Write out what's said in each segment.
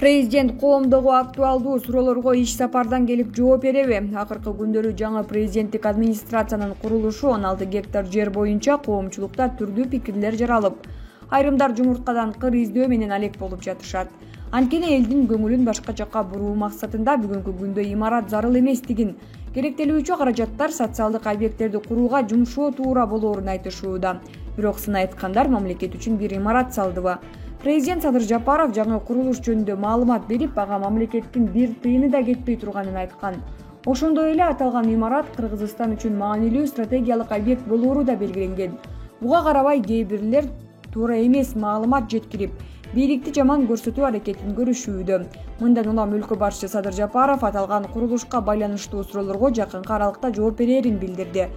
Президент коомдогу актуалдуу суроолорго иш сапардан келип жооп береби? Акыркы күндөрү жаңы президенттик администрациянын курулушу 16 гектар жер боюнча коомчулукта түрдүү пикирлер жаралып, айрымдар жумурткадан кыр издөө менен алек болуп жатышат. Анткени элдин көңүлүн башка жакка буруу максатында бүгүнкү күндө имарат зарыл эместигин, керектелүүчү каражаттар социалдык объекттерди курууга жумшоо туура болоорун айтышууда. Бирок сын айткандар мамлекет үчүн бир имарат салдыбы? Президент Садыр Жапаров жаңы курулуш жөнүндө маалымат берип, ага мамлекеттин бир тыйыны да кетпей турганын айткан. Ошондой эле аталган имарат Кыргызстан үчүн маанилүү стратегиялык объект болоору да белгиленген. Буга карабай кээ бирлер туура эмес маалымат жеткирип, бийликти жаман көрсөтүү аракетин көрүшүүдө. Мындан улам өлкө башчысы Садыр Жапаров аталган курулушка байланыштуу суроолорго жакынкы аралыкта жооп берерин билдирди.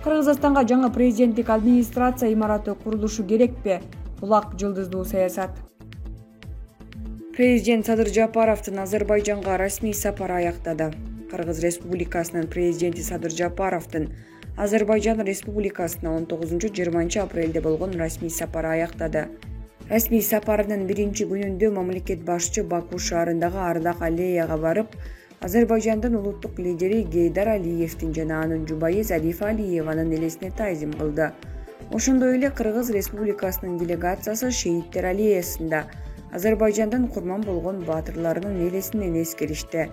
Кыргызстанга жаңы президенттик администрация имараты курулушу керекпи? Булак жылдыздуу саясат. Президент Садыр Жапаровдун Азербайжанга расмий сапары аяктады. Кыргыз Республикасынын президенти Садыр Жапаровдун Азербайжан Республикасына 19-20 апрелде болгон расмий сапары аяктады. Расмий сапарынын биринчи күнүндө мамлекет башчы Баку шаарындагы Ардак аллеяга барып, Азербайжандын улуттук лидери Гейдар Алиевдин жана анын жубайы Зарифа Алиеванын элесине таазим кылды. Ошондой эле Кыргыз Республикасынын делегациясы шейиттер аллеясында Азербайжандын курман болгон баатырларынын элесинен эскеришти.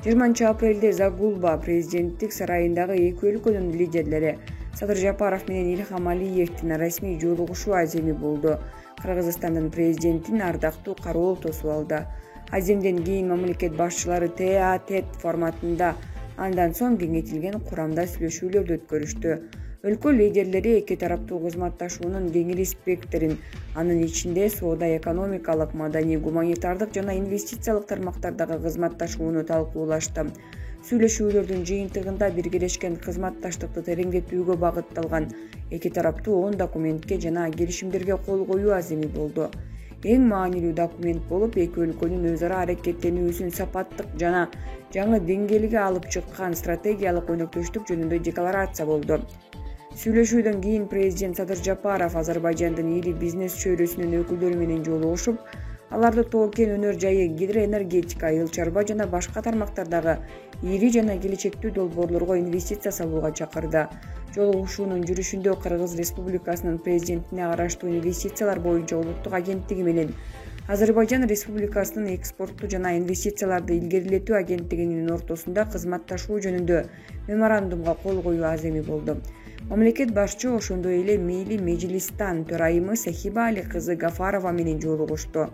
20 апрелде Загулба президенттик сарайындагы эки өлкөнүн лидерлери Садыр Жапаров менен Илхам Алиевдин расмий жолугушуу аземи болду. Кыргызстандын президентин ардактуу кароол тосуп алды. Аземден кийин мамлекет башчылары тет форматында андан соң кеңейтилген курамда сүйлөшүүлөрдү өткөрүштү. Өлкө лидерлери эки тараптуу кызматташуунун кеңири спектрин, анын ичинде соода, экономикалык, маданий, гуманитардык жана инвестициялык тармактардагы кызматташууну талкуулашты. Сүйлөшүүлөрдүн жыйынтыгында биргелешкен кызматташтыкты тереңдетүүгө багытталган эки тараптуу 10 документке жана келишимдерге кол коюу аземи болду. Эң маанилүү документ болуп, эки өлкөнүн өз ара аракеттенүүсүн сапаттык жана жаңы деңгээлге алып чыккан стратегиялык өнөктөштүк жөнүндө декларация болду. Сүйлөшүүдөн кийин президент Садыр Жапаров Азербайжандын ири бизнес чөйрөсүнүн өкүлдөрү менен жолугушуп, аларды тоо-кен өнөр жайы, гидроэнергетика, айыл чарба жана башка тармактардагы ири жана келечектүү долбоорлорго инвестиция салууга чакырды. Жолугушуунун жүрүшүндө Кыргыз Республикасынын президентине караштуу инвестициялар боюнча улуттук агенттиги менен Азербайжан Республикасынын экспортту жана инвестицияларды илгерилетүү агенттигинин ортосунда кызматташуу жөнүндө меморандумга кол коюу аземи болду. Мамлекет башчы ошондой эле Мейли Меджилистан төрайымы Сахиба Али кызы Гафарова менен жолугушту.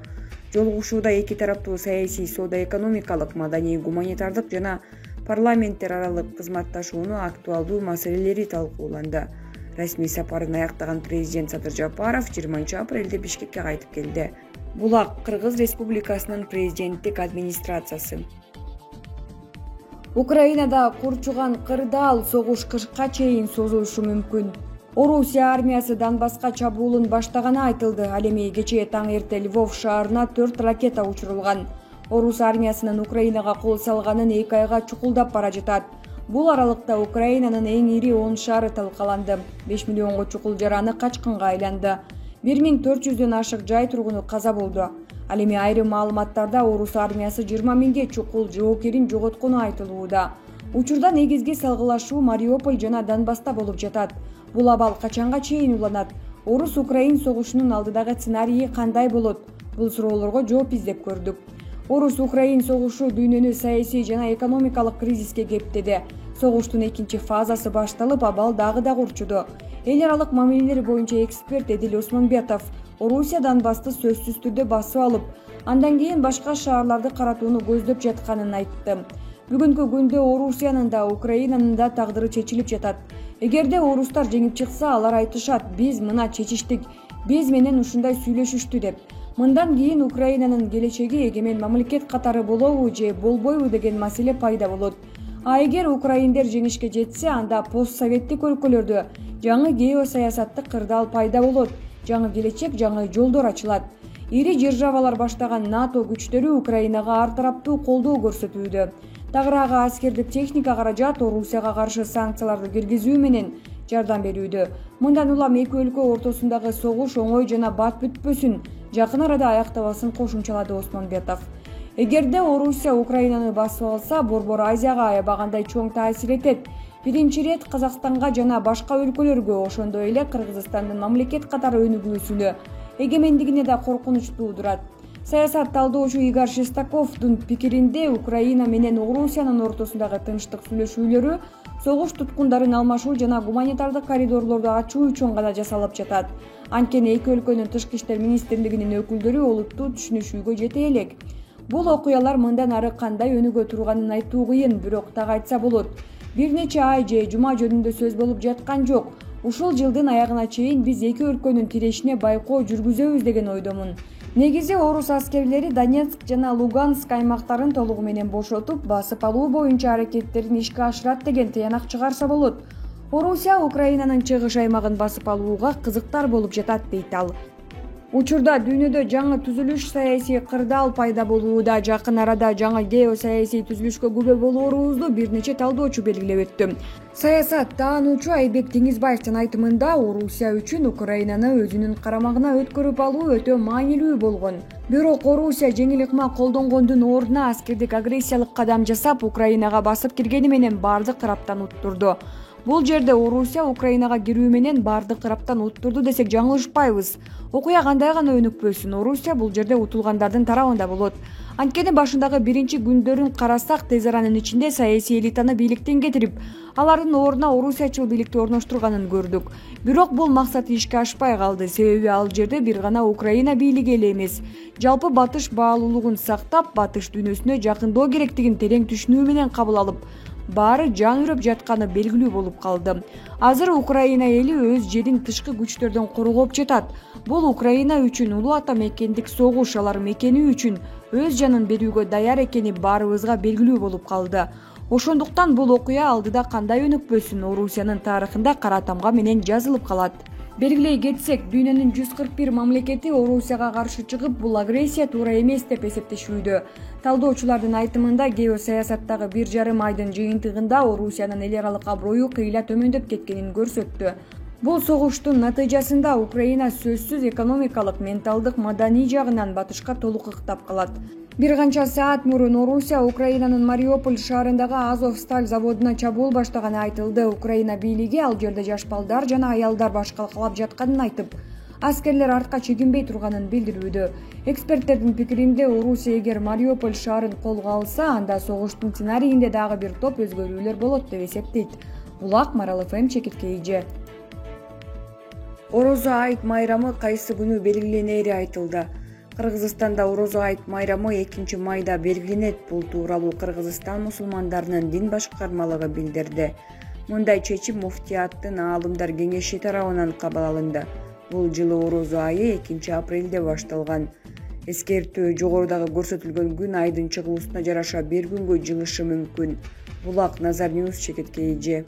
Жолугушууда эки тараптуу саясий, соода-экономикалык, маданий, гуманитардык жана парламенттер аралык кызматташуунун актуалдуу маселелери талкууланды. Расмий сапарын аяктаган президент Садыр Жапаров 20 апрелде Бишкекке кайтып келди. Булак Кыргыз Республикасынын президенттик администрациясы. Украинада курчуган кырдаал согуш кышка чейин созулушу мүмкүн. Орусия армиясы Донбасска чабуулун баштаганы айтылды. Ал эми кечээ таң эрте Львов шаарына 4 ракета учурулган. Орус армиясынын Украинага кол салганын 2 айга чукулдап бара жатат. Бул аралыкта Украинанын эң ири 10 шаары талкаланды. 5 миллионго чукул жараны качкынга айланды. 1400дөн ашык жай тургуну каза болду. Ал эми айрым маалыматтарда Орус армиясы 20 миңге чукул жоокерин жоготкону айтылууда. Учурда негизги салгылашуу Мариуполь жана Донбасста болуп жатат. Бул абал качанга чейин уланат? Орус-Украин согушунун алдыдагы сценарийи кандай болот? Бул суроолорго жооп издеп көрдүк. Орус-Украин согушу дүйнөнү саясий жана экономикалык кризиске кептеди. Согуштун экинчи фазасы башталып, абал дагы да урчуду. Эл аралык мамилелер боюнча эксперт Эдил Осмонбетов Орусия Донбасты сөзсүз түрдө басып алып, андан кийин башка шаарларды каратууну көздөп жатканын айтты. Бүгүнкү күндө Орусиянын да, Украинанын да тагдыры чечилип жатат. Эгерде орустар жеңип чыкса, алар айтышат: "Биз мына чечиштик, биз менен ушундай сүйлөшүштү" деп. Мындан кийин Украинанын келечеги эгемен мамлекет катары болобу же болбойбу деген маселе пайда болот. А эгер украиндер жеңишке жетсе, анда постсоветтик өлкөлөрдө жаңы геосаясаттык кырдаал пайда болот. Жаңы келечек, жаңы жолдор ачылат. Ири державалар баштаган НАТО күчтөрү Украинага ар тараптуу колдоо көрсөтүүдө. Тагыраагы аскердик техника каражат Орусияга каршы санкцияларды киргизүү менен жардам берүүдө. Мындан улам эки өлкө ортосундагы согуш оңой жана бат бүтпөсүн, жакын арада аяктабасын кошумчалады Осмонбетов. Эгерде Орусия Украинаны басып алса, Борбор Азияга аябагандай чоң таасир этет. Биринчи ирет Казакстанга жана башка өлкөлөргө, ошондой эле Кыргызстандын мамлекет катары өнүгүүсүнө, эгемендигине да коркунуч туудурат. Саясат талдоочу Игорь Шестаковдун пикиринде, Украина менен Орусиянын ортосундагы тынчтык сүйлөшүүлөрү согуш туткундарын алмашуу жана гуманитардык коридорлорду ачуу үчүн гана жасалып жатат. Анткени эки өлкөнүн тышкы иштер министрлигинин өкүлдөрү олуттуу түшүнүшүүгө жете элек. Бул окуялар мындан ары кандай өнүгө турганын айтуу кыйын, бирок так айтса болот. Бир нече ай же жума жөнүндө сөз болуп жаткан жок. Ушул жылдын аягына чейин биз эки өлкөнүн тирешине байкоо жүргүзөбүз деген ойдомун. Негизи орус аскерлери Донецк жана Луганск аймактарын толугу менен бошотуп, басып алуу боюнча аракеттерин ишке ашырат деген тыянак чыгарса болот. Орусия Украинанын чыгыш аймагын басып алууга кызыктар болуп жатат, дейт ал. Учурда дүйнөдө жаңы түзүлүш саясий кырдаал пайда болууда. Жакын арада жаңы геосаясий түзүлүшкө күбө болоорубузду бир нече талдоочу белгилеп өттү. Саясат таануучу Айбек Теңизбаевдин айтымында, Орусия үчүн Украинаны өзүнүн карамагына өткөрүп алуу өтө маанилүү болгон. Бирок Орусия жеңил ыкма колдонгондун ордуна аскердик агрессиялык кадам жасап, Украинага басып киргени менен бардык тараптан уттурду. Бул жерде Орусия Украинага кирүү менен бардык тараптан уттурду десек жаңылышпайбыз. Окуя кандай гана өнүкпөсүн, Орусия бул жерде утулгандардын тарабында болот. Анткени башындагы биринчи күндөрүн карасак, тез аранын ичинде саясий элитаны бийликтен кетирип, алардын ордуна орусиячыл бийликти орноштурганын көрдүк. Бирок бул максат ишке ашпай калды, себеби ал жерде бир гана Украина бийлиги эле эмес, жалпы батыш баалуулугун сактап, батыш дүйнөсүнө жакындоо керектигин терең түшүнүү менен кабыл алып, баары жан үрөп жатканы белгилүү болуп калды. Азыр Украина эли өз жерин тышкы күчтөрдөн коргоп жатат. Бул Украина үчүн улуу ата мекендик согуш, алар мекени үчүн өз жанын берүүгө даяр экени баарыбызга белгилүү болуп калды. Ошондуктан бул окуя алдыда кандай өнүкпөсүн, Орусиянын тарыхында кара тамга менен жазылып калат. Белгилей кетсек, дүйнөнүн 141 мамлекети Орусияга каршы чыгып, бул агрессия туура эмес деп эсептешүүдө. Талдоочулардын айтымында, геосаясаттагы 1,5 айдын жыйынтыгында Орусиянын эл аралык аброю кыйла төмөндөп кеткенин көрсөттү. Бул согуштун натыйжасында Украина сөзсүз экономикалык, менталдык, маданий жагынан батышка толук ыктап калат. Бир канча саат мурун Орусия Украинанын Мариуполь шаарындагы Азовсталь заводуна чабуул баштаганы айтылды. Украина бийлиги ал жерде жаш балдар жана аялдар башкалкалап жатканын айтып, аскерлер артка чегинбей турганын билдирүүдө. Эксперттердин пикиринде, Орусия эгер Мариуполь шаарын колго алса, анда согуштун сценарийинде дагы бир топ өзгөрүүлөр болот деп эсептейт. Булак, Марал ФМ, Чекиткейже. Орозо айт майрамы кайсы күнү белгиленери айтылды. Кыргызстанда Орозо айт майрамы 2 майда белгиленет. Бул тууралуу Кыргызстан мусулмандарынын дин башкармалыгы билдирди. Мындай чечим муфтияттын аалымдар кеңеши тарабынан кабыл алынды. Бул жылы Орозо айы 2 апрелде башталган. Эскертүү: жогорудагы көрсөтүлгөн күн айдын чыгуусуна жараша бир күнгө жылышы мүмкүн. Булак, Назар Ньюс, Чекиткейже.